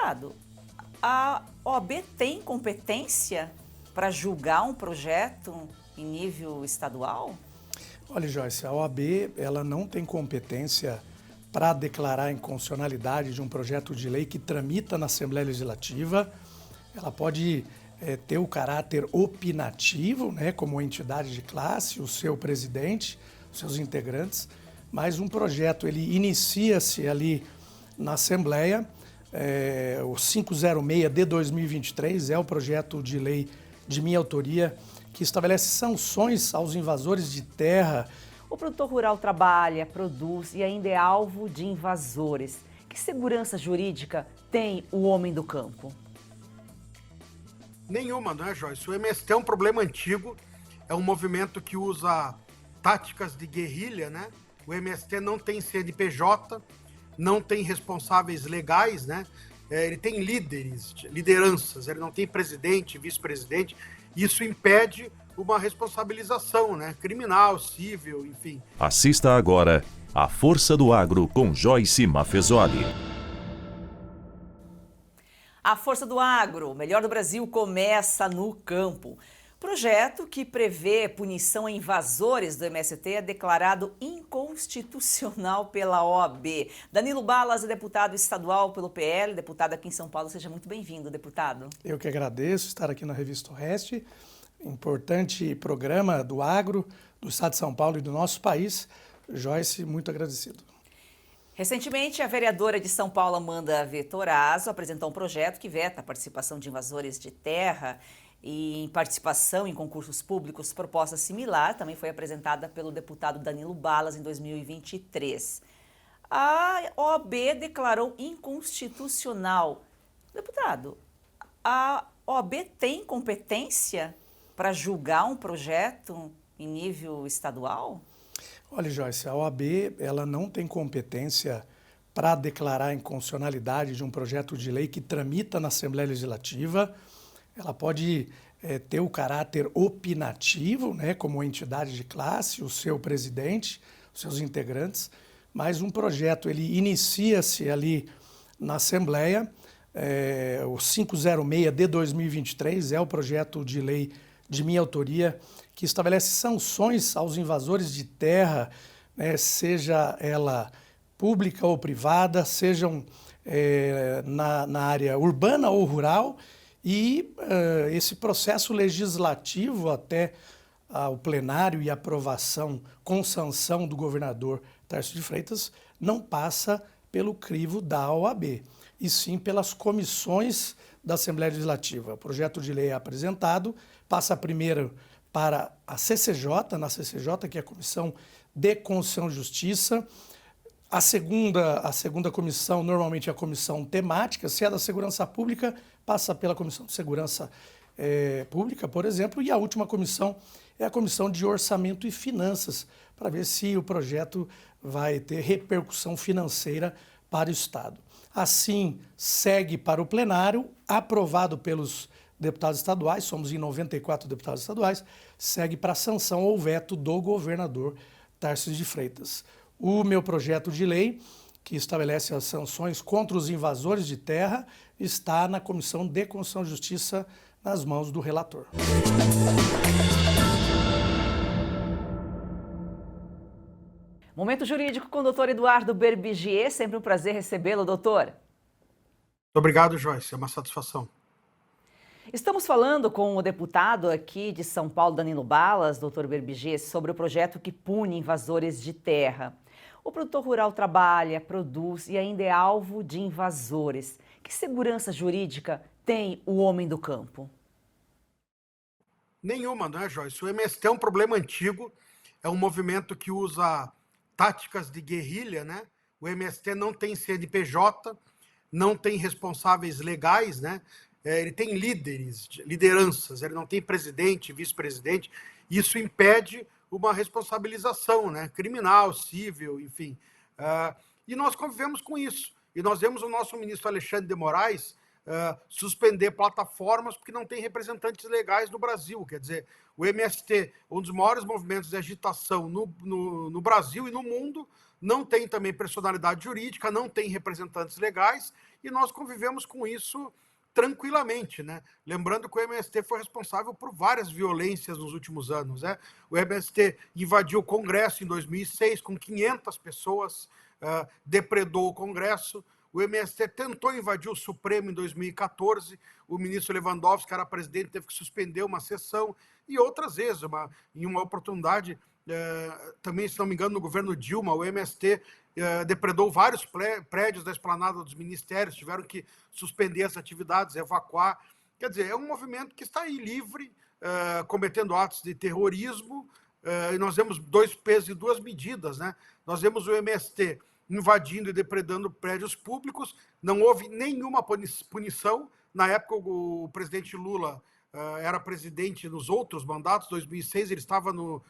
Deputado, a OAB tem competência para julgar um projeto em nível estadual? Olha, Joyce, a OAB ela não tem competência para declarar a inconstitucionalidade de um projeto de lei que tramita na Assembleia Legislativa. Ela pode ter o caráter opinativo, né, como entidade de classe, o seu presidente, os seus integrantes, mas um projeto ele inicia-se ali na Assembleia. O 506 de 2023 é o projeto de lei de minha autoria que estabelece sanções aos invasores de terra. O produtor rural trabalha, produz e ainda é alvo de invasores. Que segurança jurídica tem o homem do campo? Nenhuma, não é, Joyce? O MST é um problema antigo, é um movimento que usa táticas de guerrilha, né? O MST não tem CNPJ, não tem responsáveis legais, né? Ele tem lideranças, ele não tem presidente, vice-presidente. Isso impede uma responsabilização, né? Criminal, civil, enfim. Assista agora A Força do Agro com Joyce Maffezoli. A Força do Agro, o melhor do Brasil, começa no campo. Projeto que prevê punição a invasores do MST é declarado inconstitucional pela OAB. Danilo Balas é deputado estadual pelo PL, deputado aqui em São Paulo. Seja muito bem-vindo, deputado. Eu que agradeço estar aqui na Revista Oeste, importante programa do agro, do estado de São Paulo e do nosso país. Joyce, muito agradecido. Recentemente, a vereadora de São Paulo, Amanda Vettorazzo, apresentou um projeto que veta a participação de invasores de terra e em participação em concursos públicos. Proposta similar também foi apresentada pelo deputado Danilo Balas em 2023. A OAB declarou inconstitucional. Deputado, a OAB tem competência para julgar um projeto em nível estadual? Olha, Joyce, a OAB ela não tem competência para declarar a inconstitucionalidade de um projeto de lei que tramita na Assembleia Legislativa. Ela pode ter o caráter opinativo, né, como entidade de classe, o seu presidente, os seus integrantes, mas um projeto ele inicia-se ali na Assembleia. O 506 de 2023 é o projeto de lei de minha autoria que estabelece sanções aos invasores de terra, né, seja ela pública ou privada, sejam na área urbana ou rural, e esse processo legislativo até o plenário e aprovação com sanção do governador Tarcísio de Freitas não passa pelo crivo da OAB, e sim pelas comissões da Assembleia Legislativa. O projeto de lei é apresentado, passa primeiro para a CCJ, na CCJ, que é a Comissão de Constituição e Justiça. A segunda comissão, normalmente é a comissão temática. Se é da segurança pública, passa pela Comissão de Segurança Pública, por exemplo, e a última comissão é a Comissão de Orçamento e Finanças, para ver se o projeto vai ter repercussão financeira para o Estado. Assim, segue para o plenário, aprovado pelos deputados estaduais, somos em 94 deputados estaduais, segue para a sanção ou veto do governador Tarcísio de Freitas. O meu projeto de lei, que estabelece as sanções contra os invasores de terra, está na Comissão de Constituição e Justiça, nas mãos do relator. Momento Jurídico com o doutor Eduardo Berbigier. Sempre um prazer recebê-lo, doutor. Muito obrigado, Joyce. É uma satisfação. Estamos falando com o deputado aqui de São Paulo, Danilo Balas, doutor Berbigier, sobre o projeto que pune invasores de terra. O produtor rural trabalha, produz e ainda é alvo de invasores. Que segurança jurídica tem o homem do campo? Nenhuma, não é, Joyce? O MST é um problema antigo, é um movimento que usa táticas de guerrilha, né? O MST não tem CNPJ, não tem responsáveis legais, né? Ele tem lideranças, ele não tem presidente, vice-presidente. Isso impede uma responsabilização, né? Criminal, civil, enfim. E nós convivemos com isso. E nós vemos o nosso ministro Alexandre de Moraes suspender plataformas porque não tem representantes legais no Brasil. Quer dizer, o MST, um dos maiores movimentos de agitação no Brasil e no mundo, não tem também personalidade jurídica, não tem representantes legais, e nós convivemos com isso tranquilamente, né? Lembrando que o MST foi responsável por várias violências nos últimos anos, né? O MST invadiu o Congresso em 2006 com 500 pessoas, depredou o Congresso. O MST tentou invadir o Supremo em 2014, o ministro Lewandowski, que era presidente, teve que suspender uma sessão, e outras vezes, em uma oportunidade, também, se não me engano, no governo Dilma, o MST depredou vários prédios da esplanada dos ministérios, tiveram que suspender as atividades, evacuar. Quer dizer, é um movimento que está aí livre, cometendo atos de terrorismo, e nós vemos 2 pesos e 2 medidas, né? Nós vemos o MST invadindo e depredando prédios públicos, não houve nenhuma punição. Na época, o presidente Lula era presidente nos outros mandatos, 2006, ele estava no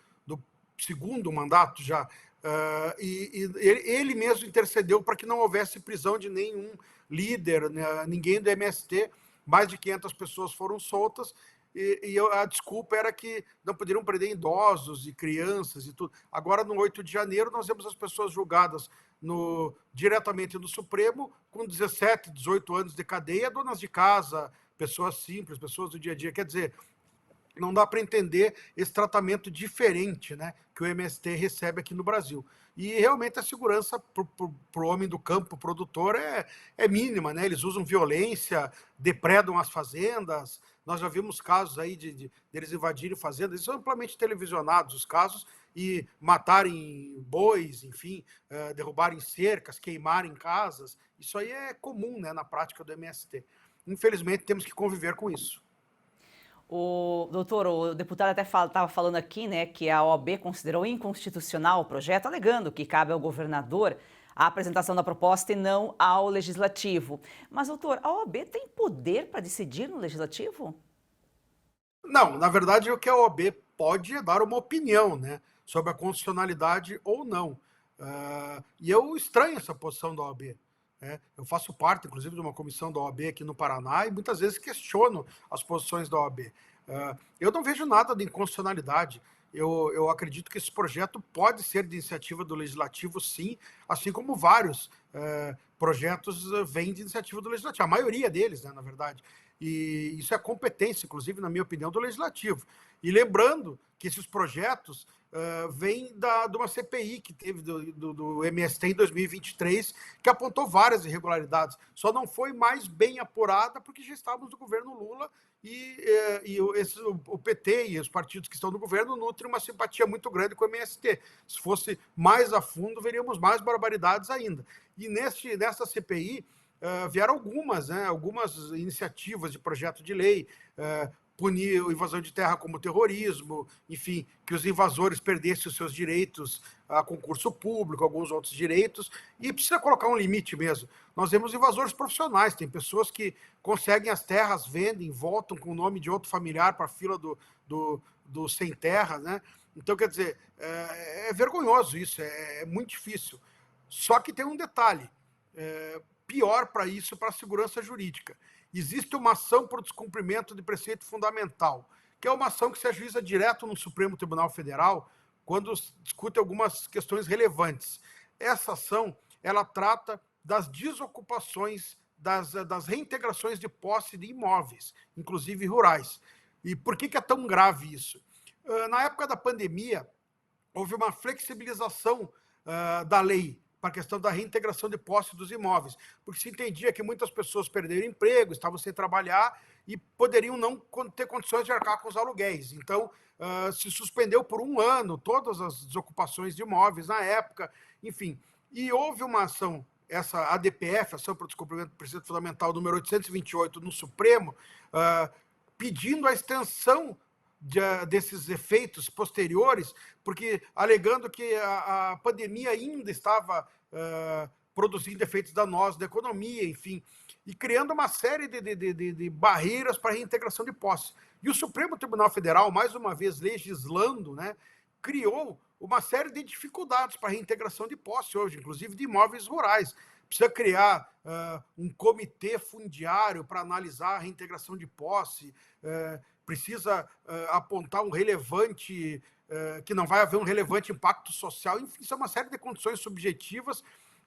segundo mandato já, e ele mesmo intercedeu para que não houvesse prisão de nenhum líder, né, ninguém do MST, mais de 500 pessoas foram soltas, e a desculpa era que não poderiam prender idosos e crianças e tudo. Agora, no 8 de janeiro, nós vemos as pessoas julgadas diretamente no Supremo, com 17, 18 anos de cadeia, donas de casa, pessoas simples, pessoas do dia a dia. Quer dizer, não dá para entender esse tratamento diferente, né, que o MST recebe aqui no Brasil. E realmente a segurança para o homem do campo, produtor, é mínima, né? Eles usam violência, depredam as fazendas. Nós já vimos casos aí deles invadirem fazendas, eles são amplamente televisionados os casos, e matarem bois, enfim, derrubarem cercas, queimarem casas. Isso aí é comum, né, na prática do MST. Infelizmente, temos que conviver com isso. Doutor, o deputado até estava falando aqui, né, que a OAB considerou inconstitucional o projeto, alegando que cabe ao governador a apresentação da proposta e não ao legislativo. Mas, doutor, a OAB tem poder para decidir no legislativo? Não, na verdade, o que a OAB pode é dar uma opinião, né, sobre a constitucionalidade ou não. E eu estranho essa posição da OAB. Eu faço parte, inclusive, de uma comissão da OAB aqui no Paraná, e muitas vezes questiono as posições da OAB. Eu não vejo nada de inconstitucionalidade. Eu acredito que esse projeto pode ser de iniciativa do Legislativo, sim, assim como vários projetos vêm de iniciativa do Legislativo, a maioria deles, né, na verdade. E isso é competência, inclusive, na minha opinião, do Legislativo. E lembrando que esses projetos vêm de uma CPI que teve do MST em 2023, que apontou várias irregularidades. Só não foi mais bem apurada porque já estávamos no governo Lula e o PT e os partidos que estão no governo nutrem uma simpatia muito grande com o MST. Se fosse mais a fundo, veríamos mais barbaridades ainda. E nessa CPI vieram algumas iniciativas de projeto de lei, punir a invasão de terra como terrorismo, enfim, que os invasores perdessem os seus direitos a concurso público, alguns outros direitos, e precisa colocar um limite mesmo. Nós vemos invasores profissionais, tem pessoas que conseguem as terras, vendem, voltam com o nome de outro familiar para a fila do sem terra, né? Então, quer dizer, é vergonhoso isso, é muito difícil. Só que tem um detalhe, pior para isso, para a segurança jurídica. Existe uma ação por descumprimento de preceito fundamental, que é uma ação que se ajuiza direto no Supremo Tribunal Federal quando discute algumas questões relevantes. Essa ação, ela trata das desocupações, das reintegrações de posse de imóveis, inclusive rurais. E por que é tão grave isso? Na época da pandemia, houve uma flexibilização da lei para a questão da reintegração de posse dos imóveis, porque se entendia que muitas pessoas perderam emprego, estavam sem trabalhar e poderiam não ter condições de arcar com os aluguéis. Então, se suspendeu por 1 ano todas as desocupações de imóveis na época, enfim. E houve uma ação, essa ADPF, Ação para o Descumprimento do Preceito Fundamental, número 828, no Supremo, pedindo a extensão desses efeitos posteriores, porque alegando que a pandemia ainda estava produzindo efeitos danosos da economia, enfim, e criando uma série de barreiras para a reintegração de posse. E o Supremo Tribunal Federal, mais uma vez legislando, né, criou uma série de dificuldades para a reintegração de posse hoje, inclusive de imóveis rurais. Precisa criar um comitê fundiário para analisar a reintegração de posse, precisa apontar um relevante, que não vai haver um relevante impacto social. Enfim, isso é uma série de condições subjetivas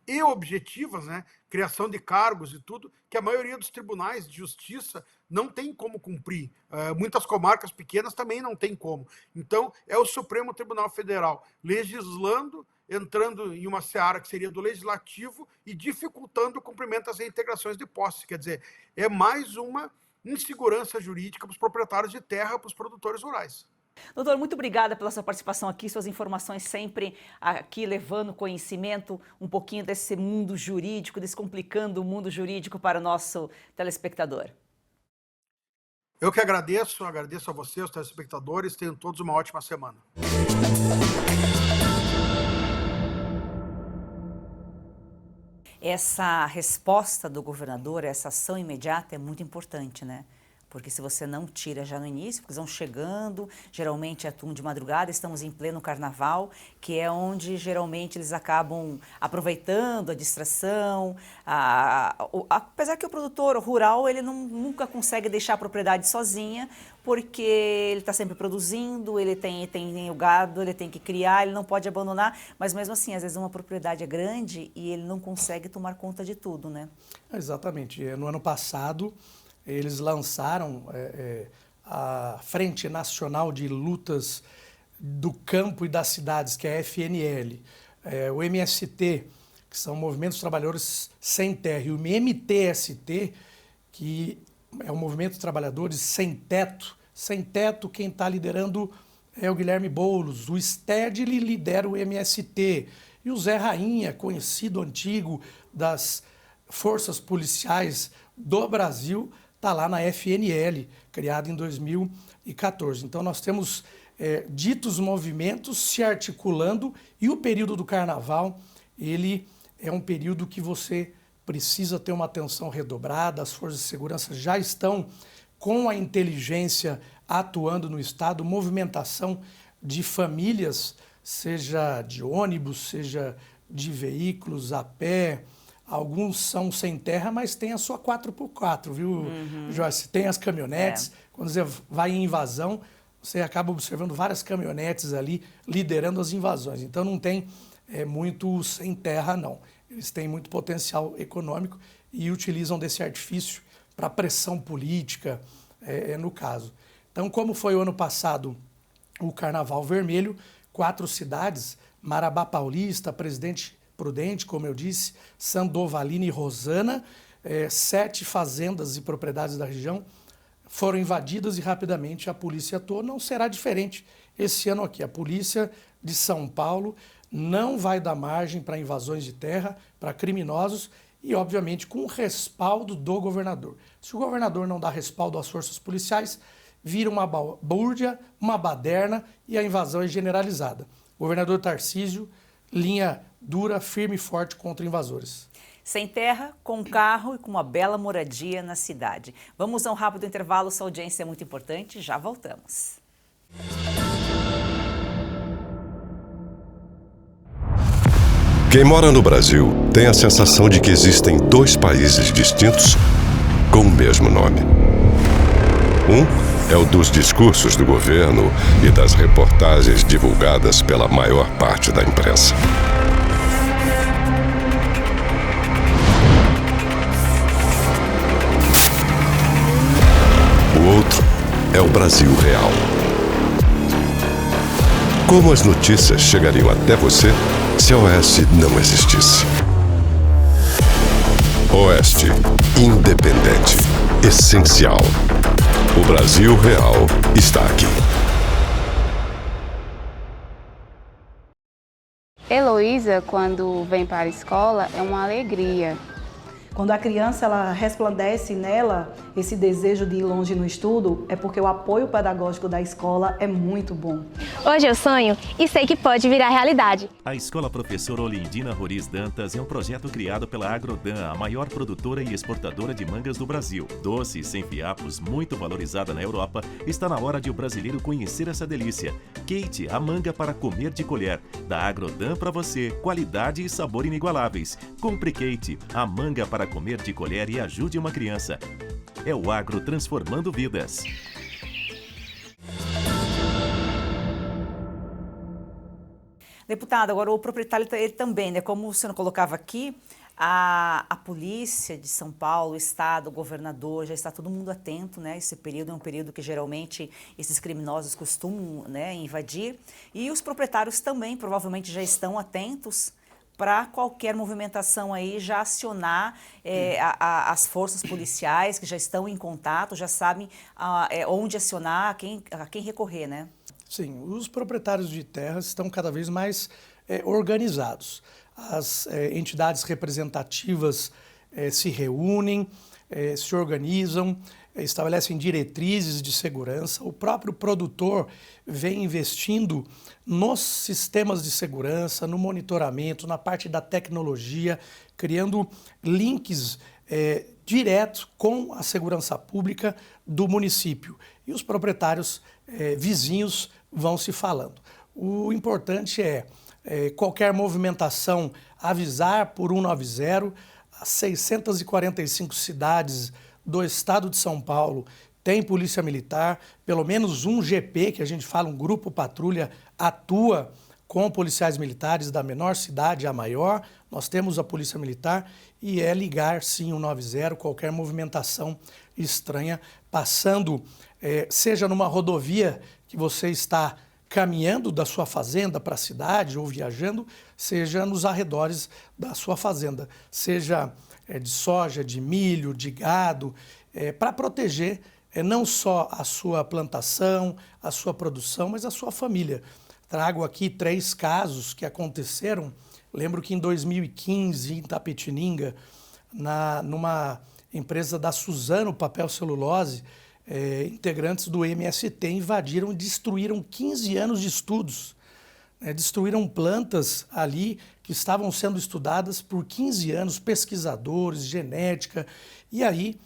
e objetivas, né? Criação de cargos e tudo, que a maioria dos tribunais de justiça não tem como cumprir. Muitas comarcas pequenas também não tem como. Então, é o Supremo Tribunal Federal legislando, entrando em uma seara que seria do legislativo e dificultando o cumprimento das reintegrações de posse. Quer dizer, é mais uma insegurança jurídica para os proprietários de terra, para os produtores rurais. Doutor, muito obrigada pela sua participação aqui, suas informações sempre aqui levando conhecimento, um pouquinho desse mundo jurídico, descomplicando o mundo jurídico para o nosso telespectador. Eu que agradeço a você, os telespectadores, tenham todos uma ótima semana. Essa resposta do governador, essa ação imediata é muito importante, né? Porque se você não tira já no início, porque eles vão chegando, geralmente atuam de madrugada, estamos em pleno carnaval, que é onde geralmente eles acabam aproveitando a distração. Apesar que o produtor rural, ele nunca consegue deixar a propriedade sozinha, porque ele está sempre produzindo, ele tem o gado, ele tem que criar, ele não pode abandonar, mas mesmo assim, às vezes uma propriedade é grande e ele não consegue tomar conta de tudo, né? Exatamente. No ano passado, eles lançaram a Frente Nacional de Lutas do Campo e das Cidades, que é a FNL, o MST, que são Movimentos Trabalhadores Sem Terra, e o MTST, que é o Movimento dos Trabalhadores Sem Teto. Sem Teto, quem está liderando é o Guilherme Boulos, o Stedley lidera o MST, e o Zé Rainha, conhecido antigo das forças policiais do Brasil, está lá na FNL, criada em 2014. Então nós temos ditos movimentos se articulando, e o período do carnaval, ele é um período que você precisa ter uma atenção redobrada. As forças de segurança já estão com a inteligência atuando no estado, movimentação de famílias, seja de ônibus, seja de veículos a pé. Alguns são sem terra, mas tem a sua 4x4, viu, Joyce? Tem as caminhonetes. Quando você vai em invasão, você acaba observando várias caminhonetes ali liderando as invasões. Então não tem muito sem terra, não. Eles têm muito potencial econômico e utilizam desse artifício para pressão política, no caso. Então, como foi o ano passado o Carnaval Vermelho, 4 cidades, Marabá Paulista, Presidente Prudente, como eu disse, Sandovalina e Rosana, 7 fazendas e propriedades da região foram invadidas e rapidamente a polícia atuou. Não será diferente esse ano aqui. A polícia de São Paulo não vai dar margem para invasões de terra, para criminosos e, obviamente, com o respaldo do governador. Se o governador não dá respaldo às forças policiais, vira uma balbúrdia, uma baderna e a invasão é generalizada. O governador Tarcísio, linha dura, firme e forte contra invasores. Sem terra, com carro e com uma bela moradia na cidade. Vamos a um rápido intervalo, sua audiência é muito importante, já voltamos. Quem mora no Brasil tem a sensação de que existem 2 países distintos com o mesmo nome. Um é o dos discursos do governo e das reportagens divulgadas pela maior parte da imprensa. O outro é o Brasil real. Como as notícias chegariam até você se a Oeste não existisse? Oeste, independente, essencial. O Brasil real está aqui. Heloísa, quando vem para a escola, é uma alegria. Quando a criança ela resplandece nela esse desejo de ir longe no estudo, é porque o apoio pedagógico da escola é muito bom. Hoje eu sonho e sei que pode virar realidade. A Escola Professora Olindina Roriz Dantas é um projeto criado pela Agrodan, a maior produtora e exportadora de mangas do Brasil. Doce e sem fiapos, muito valorizada na Europa, está na hora de o brasileiro conhecer essa delícia. Kate, a manga para comer de colher. Da Agrodan para você, qualidade e sabor inigualáveis. Compre Kate, a manga para comer de colher e ajude uma criança. É o agro transformando vidas. Deputado, agora o proprietário ele também, né? Como o senhor colocava aqui, a polícia de São Paulo, o Estado, o governador, já está todo mundo atento, né? Esse período é um período que geralmente esses criminosos costumam, né, invadir. E os proprietários também provavelmente já estão atentos para qualquer movimentação aí, já acionar as forças policiais que já estão em contato, já sabem onde acionar, a quem recorrer, né? Sim, os proprietários de terras estão cada vez mais organizados. As entidades representativas se reúnem, se organizam, estabelecem diretrizes de segurança. O próprio produtor vem investindo nos sistemas de segurança, no monitoramento, na parte da tecnologia, criando links diretos com a segurança pública do município. E os proprietários vizinhos vão se falando. O importante é qualquer movimentação avisar por 190. As 645 cidades do estado de São Paulo tem polícia militar, pelo menos um GP, que a gente fala, um grupo patrulha, atua com policiais militares da menor cidade à maior. Nós temos a polícia militar e é ligar sim 190, qualquer movimentação estranha, passando, seja numa rodovia que você está caminhando da sua fazenda para a cidade ou viajando, seja nos arredores da sua fazenda, seja de soja, de milho, de gado, para proteger não só a sua plantação, a sua produção, mas a sua família. Trago aqui 3 casos que aconteceram. Lembro que em 2015, em Itapetininga, numa empresa da Suzano Papel Celulose, integrantes do MST invadiram e destruíram 15 anos de estudos. Destruíram plantas ali que estavam sendo estudadas por 15 anos, pesquisadores, genética, e aí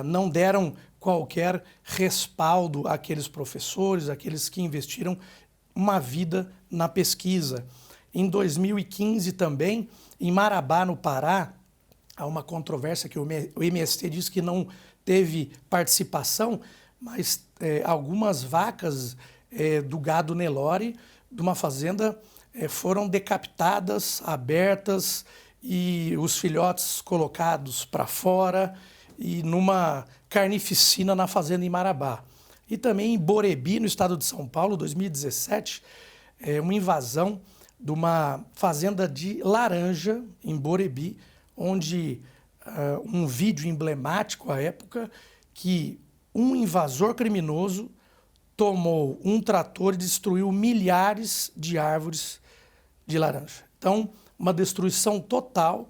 não deram qualquer respaldo àqueles professores, àqueles que investiram uma vida na pesquisa. Em 2015 também, em Marabá, no Pará, há uma controvérsia que o MST diz que não teve participação, mas algumas vacas do gado Nelore, de uma fazenda, foram decapitadas, abertas, e os filhotes colocados para fora, e numa carnificina na fazenda em Marabá. E também em Borebi, no estado de São Paulo, 2017, uma invasão de uma fazenda de laranja em Borebi, onde um vídeo emblemático à época, que um invasor criminoso tomou um trator e destruiu milhares de árvores de laranja. Então, uma destruição total,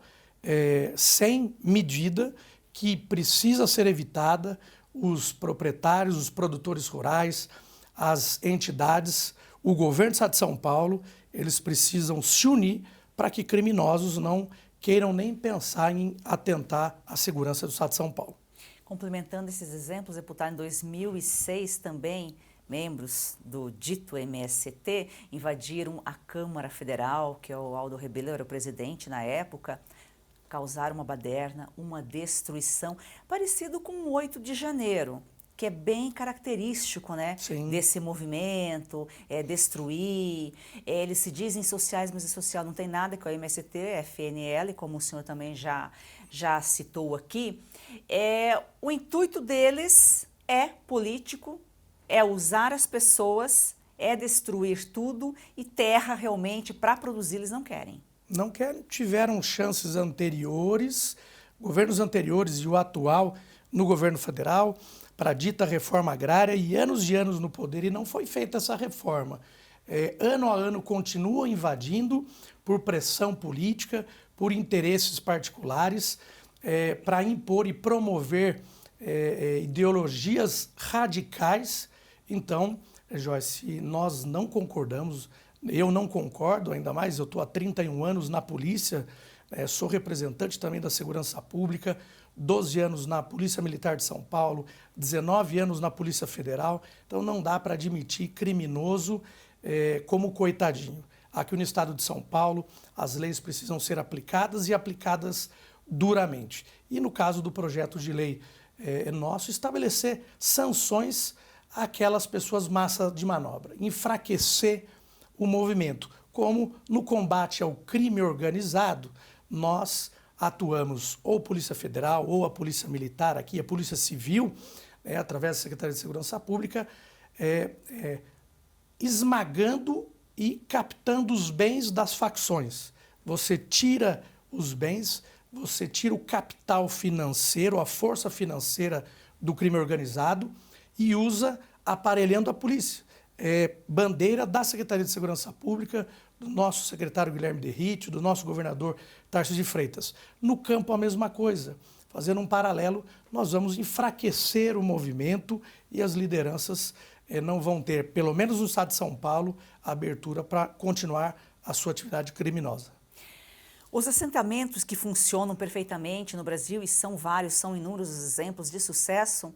sem medida, que precisa ser evitada. Os proprietários, os produtores rurais, as entidades, o governo do estado de São Paulo, eles precisam se unir para que criminosos não queiram nem pensar em atentar à segurança do estado de São Paulo. Complementando esses exemplos, deputado, em 2006 também, membros do dito MST invadiram a Câmara Federal, que é o Aldo Rebelo era o presidente na época, causaram uma baderna, uma destruição, parecido com o 8 de janeiro, que é bem característico, né, desse movimento, destruir. Eles se dizem sociais, mas é social não tem nada com a MST, é FNL, como o senhor também já citou aqui. O intuito deles é político, é usar as pessoas, é destruir tudo, e terra realmente para produzir eles não querem. Não querem, tiveram chances anteriores, governos anteriores e o atual no governo federal, para a dita reforma agrária, e anos no poder, e não foi feita essa reforma. Ano a ano continuam invadindo por pressão política, por interesses particulares, para impor e promover ideologias radicais. Então, Joyce, nós não concordamos, eu não concordo, ainda mais, eu estou há 31 anos na polícia, sou representante também da segurança pública, 12 anos na Polícia Militar de São Paulo, 19 anos na Polícia Federal, então não dá para admitir criminoso como coitadinho. Aqui no estado de São Paulo, as leis precisam ser aplicadas e aplicadas duramente. E no caso do projeto de lei nosso, estabelecer sanções àquelas pessoas massa de manobra, enfraquecer o movimento. Como no combate ao crime organizado, nós atuamos ou Polícia Federal ou a Polícia Militar aqui, a Polícia Civil, através da Secretaria de Segurança Pública, esmagando e captando os bens das facções. Você tira os bens, você tira o capital financeiro, a força financeira do crime organizado e usa aparelhando a polícia. Bandeira da Secretaria de Segurança Pública, do nosso secretário Guilherme Derrite, do nosso governador Tarcísio de Freitas. No campo a mesma coisa. Fazendo um paralelo, nós vamos enfraquecer o movimento e as lideranças não vão ter, pelo menos no estado de São Paulo, a abertura para continuar a sua atividade criminosa. Os assentamentos que funcionam perfeitamente no Brasil, e são vários, são inúmeros os exemplos de sucesso,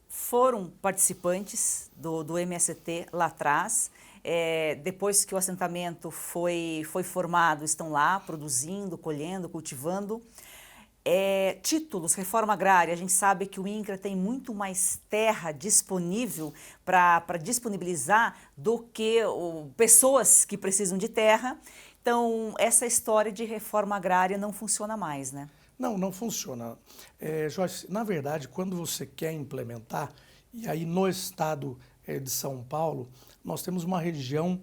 foram participantes do MST lá atrás. Depois que o assentamento foi formado, estão lá produzindo, colhendo, cultivando. Títulos, reforma agrária, a gente sabe que o INCRA tem muito mais terra disponível para disponibilizar do que pessoas que precisam de terra. Então, essa história de reforma agrária não funciona mais, né? Não funciona. Joyce, na verdade, quando você quer implementar, e aí no estado de São Paulo, nós temos uma região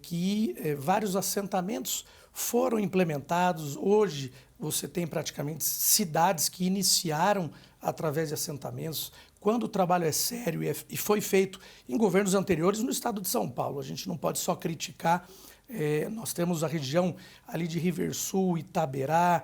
que vários assentamentos foram implementados. Hoje você tem praticamente cidades que iniciaram através de assentamentos. Quando o trabalho é sério e foi feito em governos anteriores no estado de São Paulo, a gente não pode só criticar. Nós temos a região ali de Riversul, Itaberá,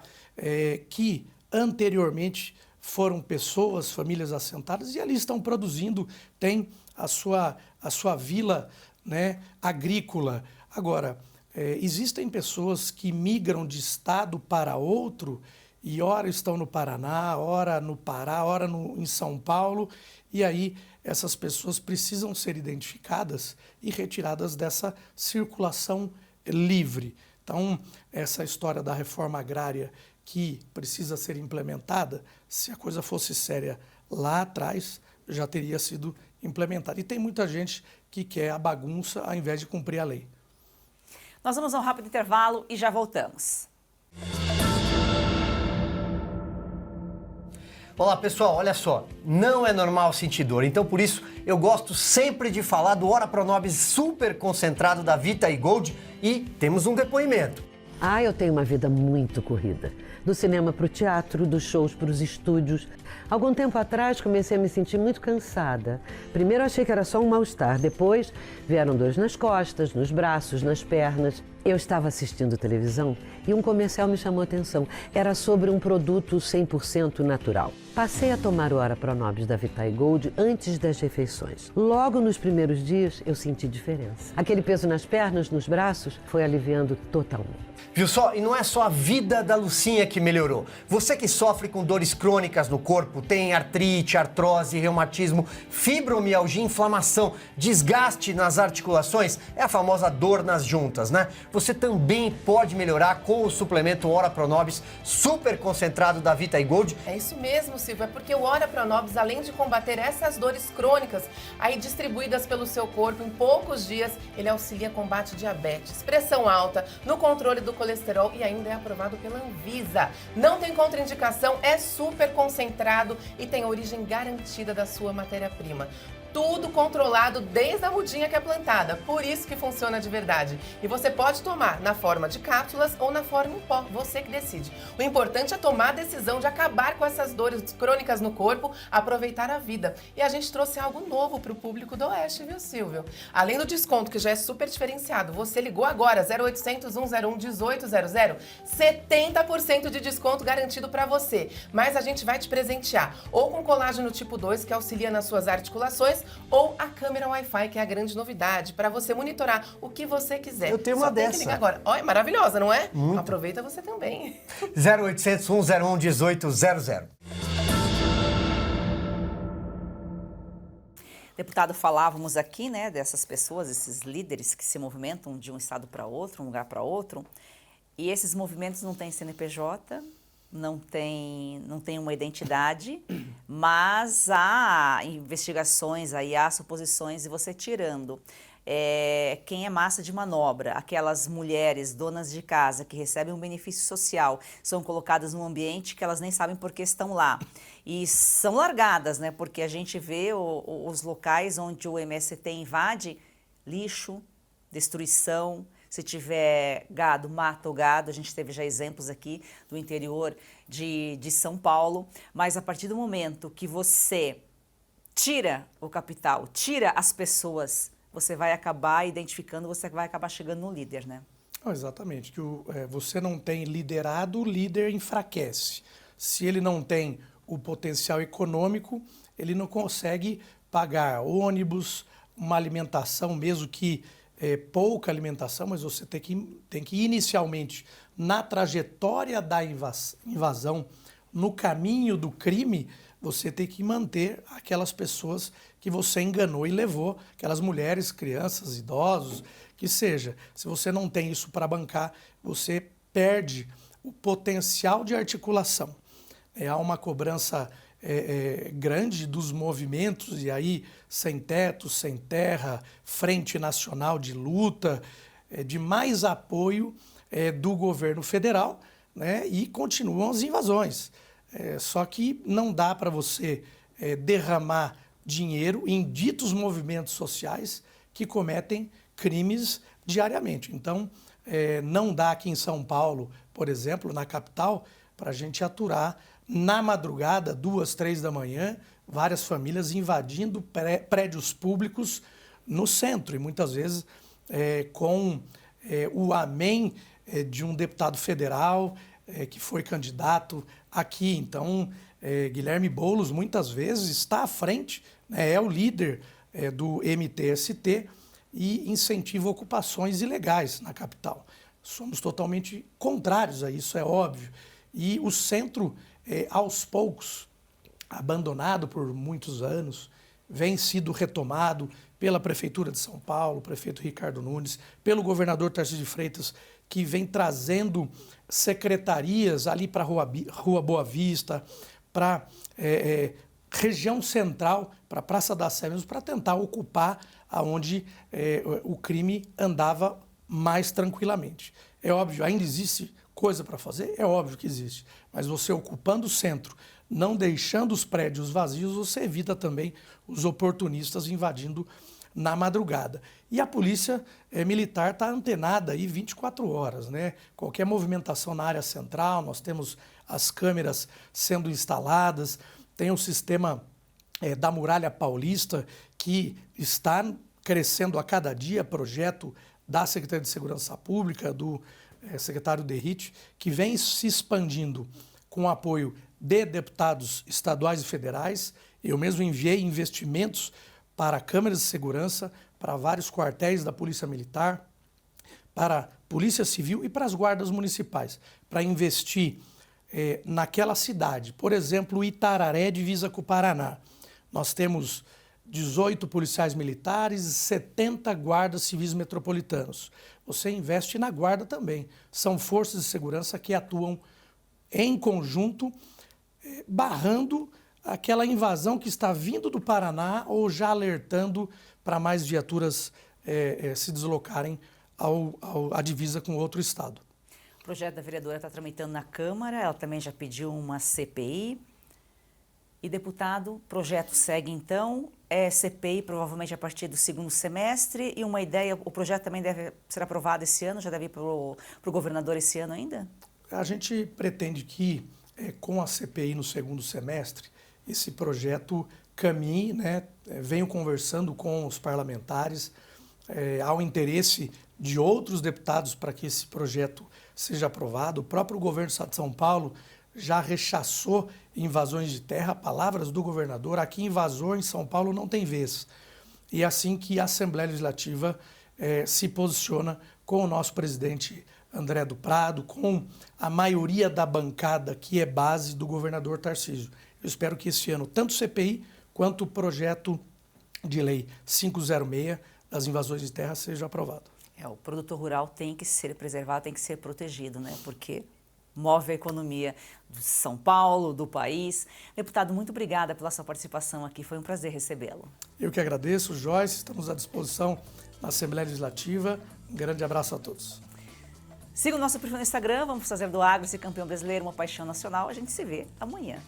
que anteriormente foram pessoas, famílias assentadas, e ali estão produzindo, tem a sua vila, né, agrícola. Agora, existem pessoas que migram de estado para outro e ora estão no Paraná, ora no Pará, ora em São Paulo, e aí essas pessoas precisam ser identificadas e retiradas dessa circulação livre. Então, essa história da reforma agrária que precisa ser implementada, se a coisa fosse séria lá atrás, já teria sido implementada. E tem muita gente que quer a bagunça ao invés de cumprir a lei. Nós vamos a um rápido intervalo e já voltamos. Olá pessoal, olha só, não é normal sentir dor, então por isso eu gosto sempre de falar do Ora Pronobis super concentrado da Vita e Gold e temos um depoimento. Eu tenho uma vida muito corrida, do cinema para o teatro, dos shows para os estúdios. Algum tempo atrás comecei a me sentir muito cansada. Primeiro achei que era só um mal-estar, depois vieram dores nas costas, nos braços, nas pernas. Eu estava assistindo televisão e um comercial me chamou a atenção. Era sobre um produto 100% natural. Passei a tomar o Ora Pronobis da Vita e Gold antes das refeições. Logo nos primeiros dias eu senti diferença. Aquele peso nas pernas, nos braços, foi aliviando totalmente. Viu só? E não é só a vida da Lucinha que melhorou. Você que sofre com dores crônicas no corpo, tem artrite, artrose, reumatismo, fibromialgia, inflamação, desgaste nas articulações, é a famosa dor nas juntas, né? Você também pode melhorar com o suplemento Ora Pronobis super concentrado da Vita e Gold. É isso mesmo, Silvio, é porque o Ora Pronobis, além de combater essas dores crônicas, aí distribuídas pelo seu corpo em poucos dias, ele auxilia combate diabetes, pressão alta, no controle do colesterol e ainda é aprovado pela Anvisa. Não tem contraindicação, é super concentrado e tem a origem garantida da sua matéria-prima. Tudo controlado desde a mudinha que é plantada, por isso que funciona de verdade. E você pode tomar na forma de cápsulas ou na forma em pó, você que decide. O importante é tomar a decisão de acabar com essas dores crônicas no corpo, aproveitar a vida. E a gente trouxe algo novo para o público do Oeste, viu, Silvio? Além do desconto, que já é super diferenciado, você ligou agora, 0800 101 1800, 70% de desconto garantido para você. Mas a gente vai te presentear ou com colágeno tipo 2, que auxilia nas suas articulações, ou a câmera Wi-Fi, que é a grande novidade, para você monitorar o que você quiser. Eu tenho uma dessa. Tem que ligar agora. Olha, maravilhosa, não é? Muito. Aproveita você também. 0800 101 1800. Deputado, falávamos aqui, né, dessas pessoas, esses líderes que se movimentam de um estado para outro, um lugar para outro, e esses movimentos não têm CNPJ, não tem uma identidade, mas há investigações, aí há suposições, e você tirando quem é massa de manobra, aquelas mulheres, donas de casa, que recebem um benefício social, são colocadas num ambiente que elas nem sabem por que estão lá. E são largadas, né? Porque a gente vê os locais onde o MST invade, lixo, destruição. Se tiver gado, mata o gado. A gente teve já exemplos aqui do interior de São Paulo. Mas a partir do momento que você tira o capital, tira as pessoas, você vai acabar identificando, você vai acabar chegando no líder, né? Exatamente. Você não tem liderado, o líder enfraquece. Se ele não tem o potencial econômico, ele não consegue pagar ônibus, uma alimentação, mesmo que pouca alimentação, mas você tem que inicialmente, na trajetória da invasão, no caminho do crime, você tem que manter aquelas pessoas que você enganou e levou, aquelas mulheres, crianças, idosos, que seja. Se você não tem isso para bancar, você perde o potencial de articulação. Há uma cobrança grande dos movimentos, e aí Sem Teto, Sem Terra, Frente Nacional de Luta, de mais apoio do governo federal, né? E continuam as invasões. Só que não dá para você derramar dinheiro em ditos movimentos sociais que cometem crimes diariamente. Então, não dá aqui em São Paulo, por exemplo, na capital, para a gente aturar na madrugada, 2, 3 da manhã, várias famílias invadindo prédios públicos no centro, e muitas vezes com o amém de um deputado federal que foi candidato aqui. Então, Guilherme Boulos muitas vezes está à frente, né, é o líder do MTST e incentiva ocupações ilegais na capital. Somos totalmente contrários a isso, é óbvio. E o centro, aos poucos, abandonado por muitos anos, vem sido retomado pela Prefeitura de São Paulo, o prefeito Ricardo Nunes, pelo governador Tarcísio de Freitas, que vem trazendo secretarias ali para Rua Boa Vista, para região central, para a Praça da Sé, mesmo para tentar ocupar aonde o crime andava mais tranquilamente. É óbvio, ainda existe coisa para fazer? É óbvio que existe. Mas você ocupando o centro, não deixando os prédios vazios, você evita também os oportunistas invadindo na madrugada. E a polícia militar está antenada aí 24 horas, né? Qualquer movimentação na área central, nós temos as câmeras sendo instaladas, tem o sistema da Muralha Paulista, que está crescendo a cada dia, projeto da Secretaria de Segurança Pública, do secretário Derrite, que vem se expandindo com o apoio de deputados estaduais e federais. Eu mesmo enviei investimentos para câmeras de segurança, para vários quartéis da Polícia Militar, para a Polícia Civil e para as guardas municipais, para investir naquela cidade. Por exemplo, Itararé, divisa com o Paraná. Nós temos 18 policiais militares e 70 guardas civis metropolitanos. Você investe na guarda também. São forças de segurança que atuam em conjunto, barrando aquela invasão que está vindo do Paraná ou já alertando para mais viaturas se deslocarem à divisa com outro estado. O projeto da vereadora está tramitando na Câmara, ela também já pediu uma CPI. E, deputado, o projeto segue então, CPI provavelmente a partir do segundo semestre, e uma ideia, o projeto também deve ser aprovado esse ano, já deve ir para o governador esse ano ainda? A gente pretende que, com a CPI no segundo semestre, esse projeto caminhe, né? Venho conversando com os parlamentares, há o interesse de outros deputados para que esse projeto seja aprovado. O próprio governo do Estado de São Paulo já rechaçou invasões de terra, palavras do governador, aqui invasor em São Paulo não tem vez. E é assim que a Assembleia Legislativa se posiciona com o nosso presidente André do Prado, com a maioria da bancada que é base do governador Tarcísio. Eu espero que esse ano, tanto o CPI quanto o projeto de lei 506 das invasões de terra seja aprovado. O produtor rural tem que ser preservado, tem que ser protegido, né? Porque move a economia de São Paulo, do país. Deputado, muito obrigada pela sua participação aqui, foi um prazer recebê-lo. Eu que agradeço, Joyce, estamos à disposição na Assembleia Legislativa. Um grande abraço a todos. Siga o nosso perfil no Instagram, vamos fazer do agro esse campeão brasileiro uma paixão nacional. A gente se vê amanhã.